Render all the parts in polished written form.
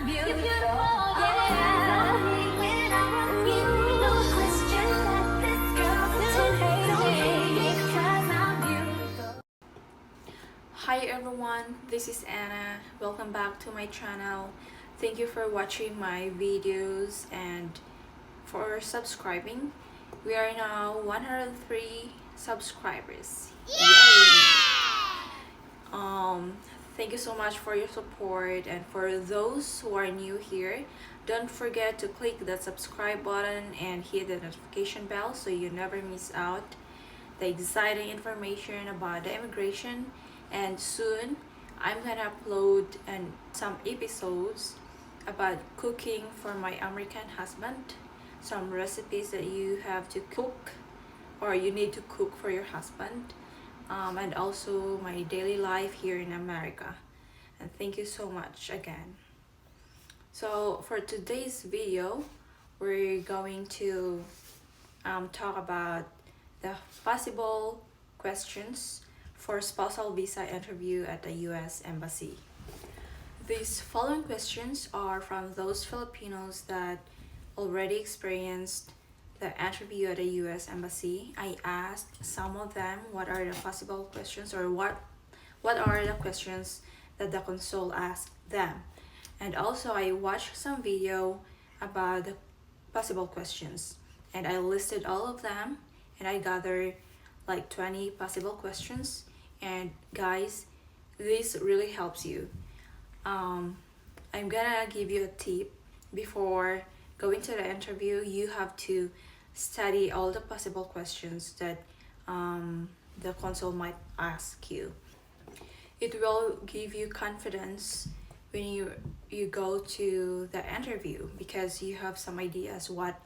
Hi everyone, this is Anna. Welcome back to my channel. Thank you for watching my videos and for subscribing. We are now 103 subscribers. Yay! Thank you so much for your support, and for those who are new here, don't forget to click that subscribe button and hit the notification bell so you never miss out the exciting information about the immigration. And soon I'm gonna upload some episodes about cooking for my American husband, some recipes that you have to cook or you need to cook for your husband, and also my daily life here in America. And thank you so much again. So for today's video, we're going to talk about the possible questions for spousal visa interview at the US Embassy. These following questions are from those Filipinos that already experienced the interview at the US Embassy. I asked some of them what are the possible questions, or what are the questions that the consul asked them. And also I watched some video about the possible questions, and I listed all of them, and I gathered like 20 possible questions. And guys, this really helps you. I'm gonna give you a tip. Before going to the interview, you have to study all the possible questions that the consul might ask you. It will give you confidence when you go to the interview, because you have some ideas what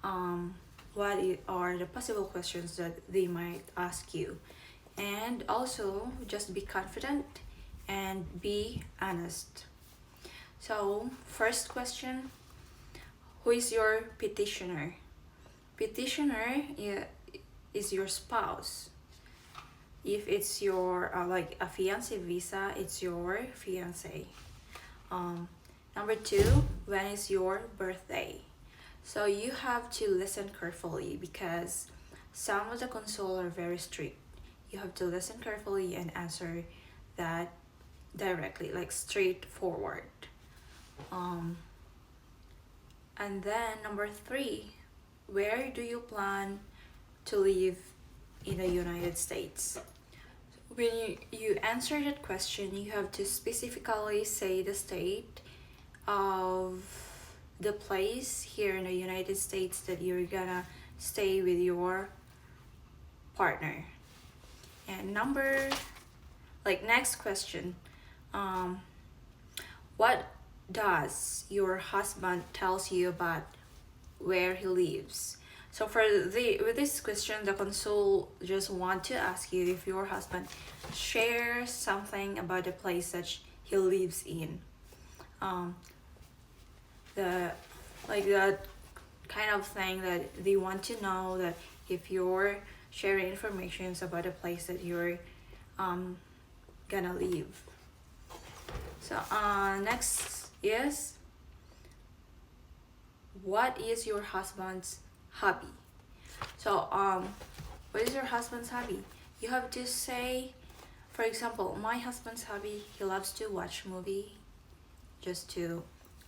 are the possible questions that they might ask you. And also just be confident and be honest. So first question, who is your petitioner? Petitioner is your spouse. If it's your like a fiancé visa, it's your fiancé. Number two, when is your birthday? So you have to listen carefully, because some of the consul are very strict. You have to listen carefully and answer that directly, like straightforward. And then number three, where do you plan to live in the United States? When you answer that question, you have to specifically say the state of the place here in the United States that you're gonna stay with your partner. And next question, what does your husband tells you about where he lives? So with this question, the consul just want to ask you if your husband shares something about the place that he lives in. That kind of thing that they want to know, that if you're sharing information about the place that you're gonna live. So next is, what is your husband's hobby? So what is your husband's hobby? You have to say, for example, my husband's hobby, he loves to watch movie just to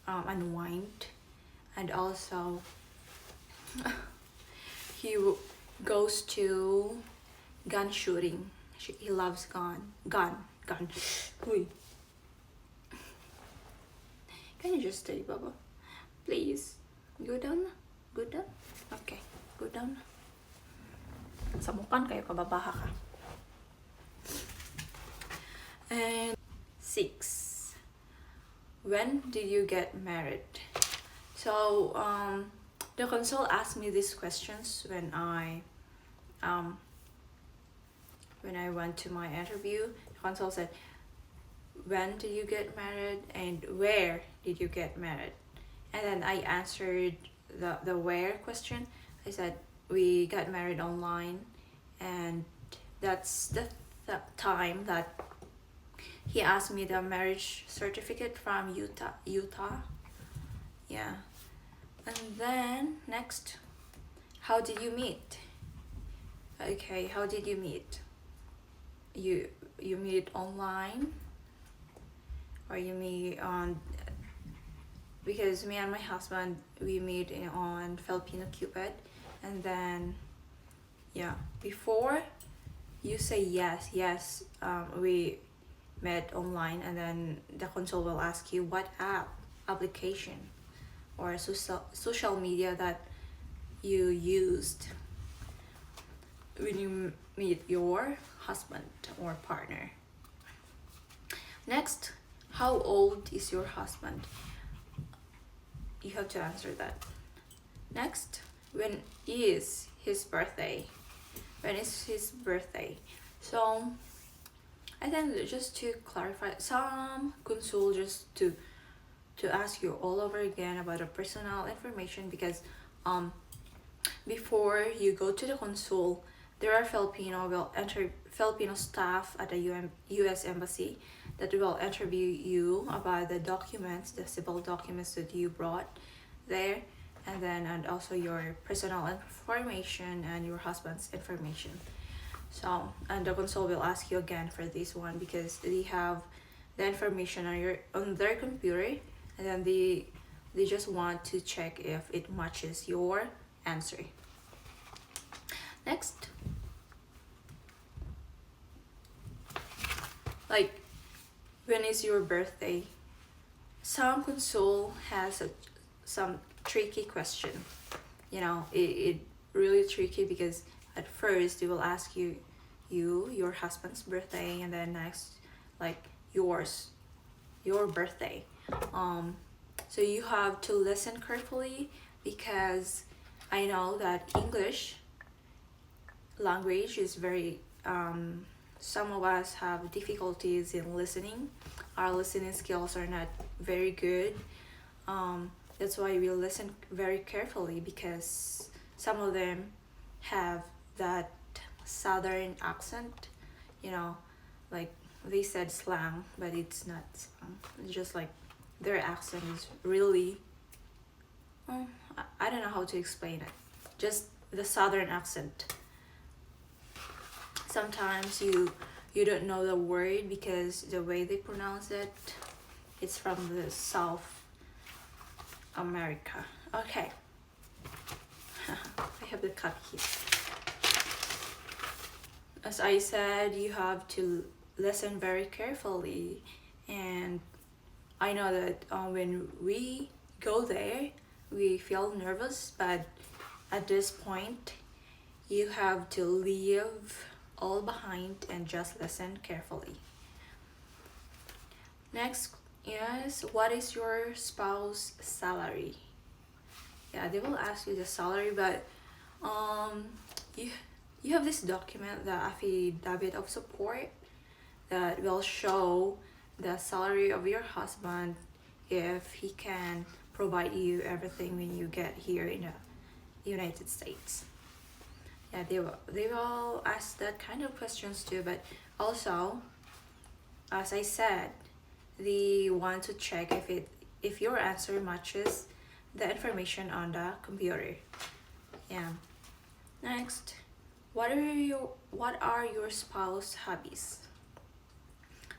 unwind, and also he goes to gun shooting. He loves gun. Uy. Can you just stay, Baba? Please. Go down. Go down. Okay. Go down. Samukan kayo, kababaha ka. And 6. When did you get married? So the consul asked me these questions when I went to my interview. The consul said, when did you get married and where did you get married? And then I answered the where question. I said we got married online, and that's the time that he asked me the marriage certificate from Utah. Yeah. And then next, how did you meet? Okay, how did you meet? You meet online, or you meet on, because me and my husband, we meet on Filipino Cupid. And then yeah, before you say yes, we met online, and then the console will ask you what application or social media that you used when you meet your husband or partner. Next, how old is your husband? You have to answer that. Next, when is his birthday? When is his birthday? So I think just to clarify, some consult just to ask you all over again about the personal information, because before you go to the console, there are Filipino staff at the US Embassy that will interview you about the documents, the civil documents that you brought there, and also your personal information and your husband's information. So, and the console will ask you again for this one, because they have the information on their computer, and then they just want to check if it matches your answer. Next, like, when is your birthday? Some console has some tricky question. It really tricky, because at first they will ask you your husband's birthday, and then next, like, your birthday. So you have to listen carefully, because I know that English language is very some of us have difficulties in listening. Our listening skills are not very good. That's why we listen very carefully, because some of them have that southern accent, like they said slang, but it's not slang. It's just like their accent is really, I don't know how to explain it. Just the southern accent. Sometimes you don't know the word, because the way they pronounce it, it's from the South America. Okay. I have the cut here. As I said, you have to listen very carefully, and I know that when we go there, we feel nervous, but at this point, you have to leave all behind and just listen carefully. Next is, what is your spouse salary? Yeah, they will ask you the salary, but you have this document, the affidavit of support, that will show the salary of your husband, if he can provide you everything when you get here in the United States. Yeah, they will ask that kind of questions too, but also, as I said, they want to check if your answer matches the information on the computer. Yeah. Next, what are your spouse hobbies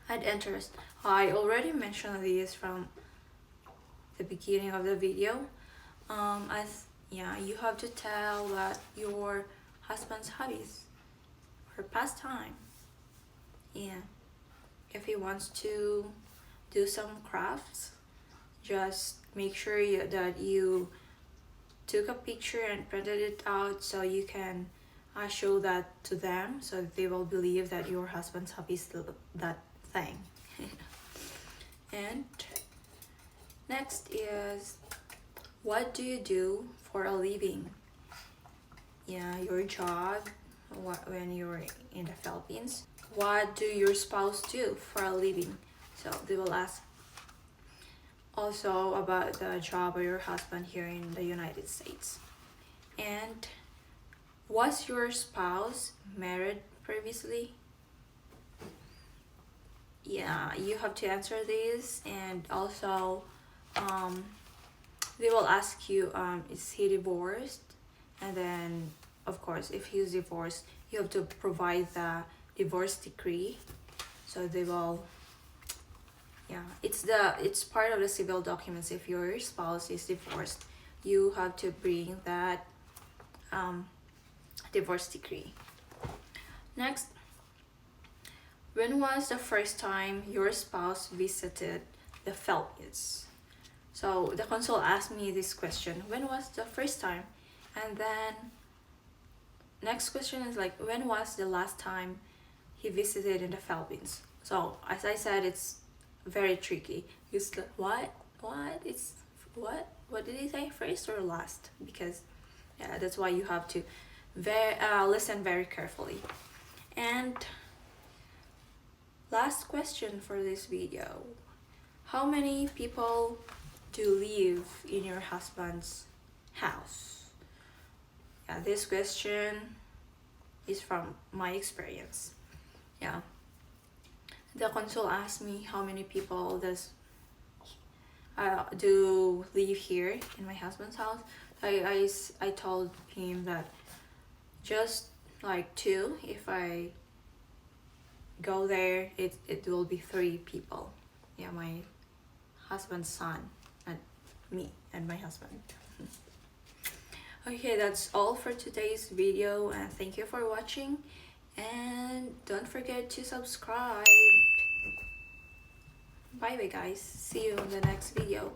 and interests? I already mentioned these from the beginning of the video. You have to tell that your husband's hobbies or pastime. Yeah, if he wants to do some crafts, just make sure that you took a picture and printed it out, so you can show that to them, so they will believe that your husband's hobby is that thing. And next is, what do you do for a living? Yeah, your job when you're in the Philippines. What do your spouse do for a living? So they will ask also about the job of your husband here in the United States. And was your spouse married previously? yeah, you have to answer these. And also they will ask you, is he divorced? And then of course if he's divorced, you have to provide the divorce decree. So they will, yeah, it's part of the civil documents. If your spouse is divorced, you have to bring that divorce decree. Next, when was the first time your spouse visited the Philippines? So the consul asked me this question, when was the first time? And then next question is like, when was the last time he visited in the Philippines? So as I said, it's very tricky. It's like, what it's what did he say, first or last? Because yeah, that's why you have to listen very carefully. And last question for this video, how many people do live in your husband's house? Yeah, this question is from my experience. Yeah, the consul asked me how many people do live here in my husband's house. I told him that just like 2. If I go there, it will be 3 people. Yeah, my husband's son and me and my husband. Okay, that's all for today's video, and thank you for watching, and don't forget to subscribe. Bye bye guys, see you in the next video.